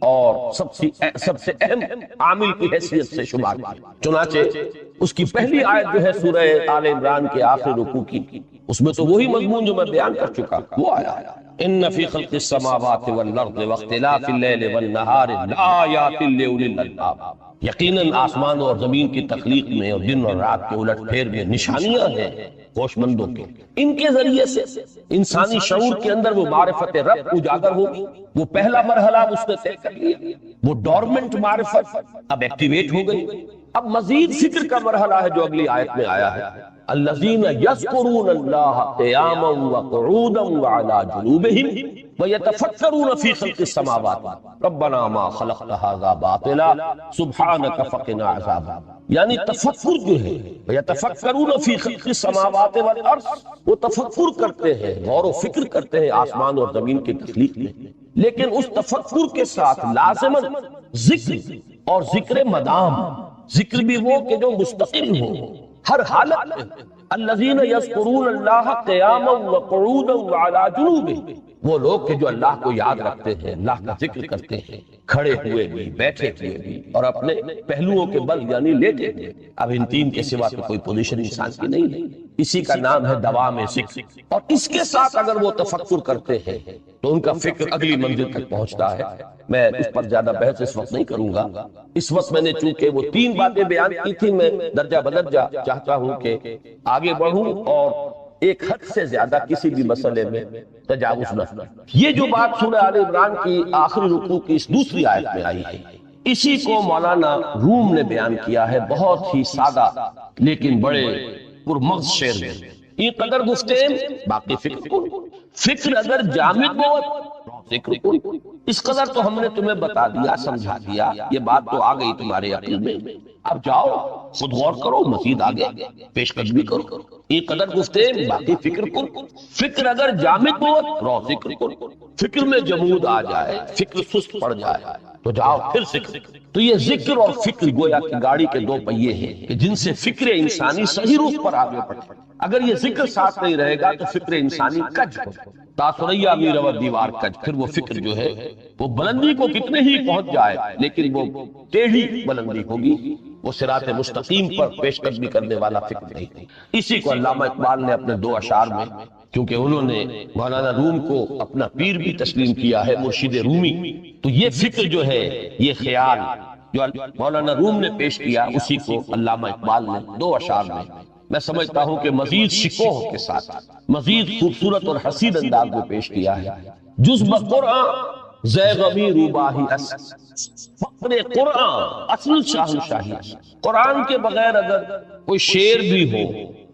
اور سب سے اہم عامل کی حیثیت سے شمار کیا۔ چنانچہ اس کی پہلی آیت جو ہے سورہ آل عمران کے آخری رکوع کی، اس میں تو وہی مضمون جو میں بیان کر چکا وہ آیا، ان فی خلق السماوات والارض واختلاف اللیل والنہار لآیات لأولی الالباب، یقیناً آسمان اور زمین کی تخلیق میں اور دن اور رات کے الٹ پھیر میں نشانیاں ہیں ہوش مندوں کے، ان کے ذریعے سے انسانی شعور کے اندر وہ معرفت رب اجاگر ہوگی۔ وہ پہلا مرحلہ اس نے طے کر لیا، وہ ڈورمنٹ معرفت اب ایکٹیویٹ ہو گئی۔ اب مزید فکر کا مرحلہ ہے جو اگلی آیت میں آیا ہے، الذین یذکرون اللہ قیاما وقعودا وعلی جنوبہم ویتفکرون فی خلق السماوات ربنا ما خلقت ھذا باطلا سبحانک فقنا عذاب، یعنی تفکر جو ہے، یتفکرون فی خلق السماوات والارض، وہ تفکر کرتے ہیں، غور و فکر کرتے ہیں آسمان اور زمین کی تخلیق میں، لیکن اس تفکر کے ساتھ لازماً ذکر اور ذکر مدام، ذکر بھی وہ کہ جو مستقل ہو ہر حالت میں، الذین یذکرون اللہ قیاما وقعودا وعلی جنوبہم، وہ لوگ کہ جو اللہ کو یاد رکھتے ہیں، اللہ کا ذکر کرتے ہیں، کھڑے ہوئے بھی، بیٹھے ہوئے بھی، اور اپنے پہلوؤں کے بل یعنی لیٹے ہوئے۔ اب ان تین کے سوا تو کوئی پوزیشن انسان کی نہیں ہے، اسی کا نام ہے دوام ذکر۔ اور اس کے ساتھ اگر وہ تفکر کرتے ہیں تو ان کا فکر اگلی منزل تک پہنچتا ہے۔ میں اس پر زیادہ بحث اس وقت نہیں کروں گا، اس وقت میں نے چونکہ وہ 3 باتیں بیان کی تھی، میں درجہ بدرجہ چاہتا ہوں کہ آگے بڑھوں اور ایک حد سے زیادہ کسی بھی مسئلے میں تجاوز نہ کروں۔ یہ جو بات سورہ آل عمران کی آخری رکوع کی اس دوسری آیت میں آئی ہے، اسی کو مولانا روم نے بیان کیا ہے بہت ہی سادہ لیکن بڑے پرمغز شعر میں۔ یہ قدر گفتیم باقی فکر کن، فکر اگر جامد موت ذکر کن، اس قدر تو ہم نے تمہیں بتا دیا، سمجھا دیا، یہ بات تو آ گئی تمہارے عقل میں، اب جاؤ خود غور کرو، مزید آگے پیش قدمی کرو۔ یہ قدر گفتیم باقی فکر کن، فکر اگر جامد موت رو ذکر کن، فکر میں جمود آ جائے، فکر سست پڑ جائے تو جاؤ پھر ذکر۔ تو یہ ذکر اور فکر گویا کہ گاڑی کے 2 پہیے ہیں کہ جن سے فکر انسانی صحیح روح پر آگے بڑھے۔ اگر یہ ذکر ساتھ نہیں رہے گا تو فکر انسانی کج ہو، تاثریا میرا دیوار کج، پھر وہ فکر جو ہے وہ بلندی کو کتنے ہی پہنچ جائے لیکن وہ ٹیڑھی بلندی ہوگی، وہ صراط مستقیم پر پیش قدمی کرنے والا فکر نہیں. اسی کو علامہ اقبال نے اپنے 2 اشعار میں، کیونکہ انہوں نے مولانا روم کو اپنا پیر بھی تسلیم کیا ہے، مرشد رومی، تو یہ فکر جو ہے، یہ خیال جو مولانا روم نے پیش کیا، اسی کو علامہ اقبال نے 2 اشعار میں سمجھتا ہوں کہ مزید شکوہ کے ساتھ، مزید خوبصورت اور حسین انداز میں پیش کیا ہے. جز بقرآن زے غمی روباہی فقر قرآن اصل شاہنشاہی. قرآن کے بغیر اگر کوئی شعر بھی ہو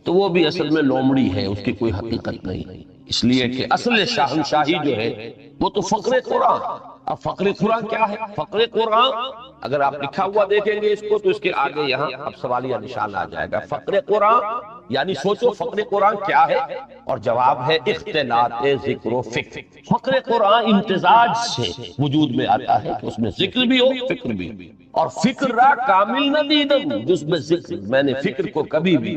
تو وہ بھی اصل میں لومڑی ہے، اس کی کوئی حقیقت نہیں، اس لیے کہ اصل شاہنشاہی جو ہے وہ تو فقر قرآن. اب فقر قرآن کیا ہے؟ فقر قرآن اگر آپ لکھا ہوا دیکھیں گے اس کو تو اس کے آگے یہاں اب سوالیہ نشان آ جائے گا. فقر قرآن یعنی سوچو فقر قرآن کیا ہے، اور جواب ہے اختلاط ذکر و فکر. فقر قرآن امتزاج سے وجود میں آتا ہے کہ اس میں ذکر بھی ہو، فکر بھی. اور فکر را کامل نہ دیدم جس میں ذکر، میں نے فکر کو کبھی بھی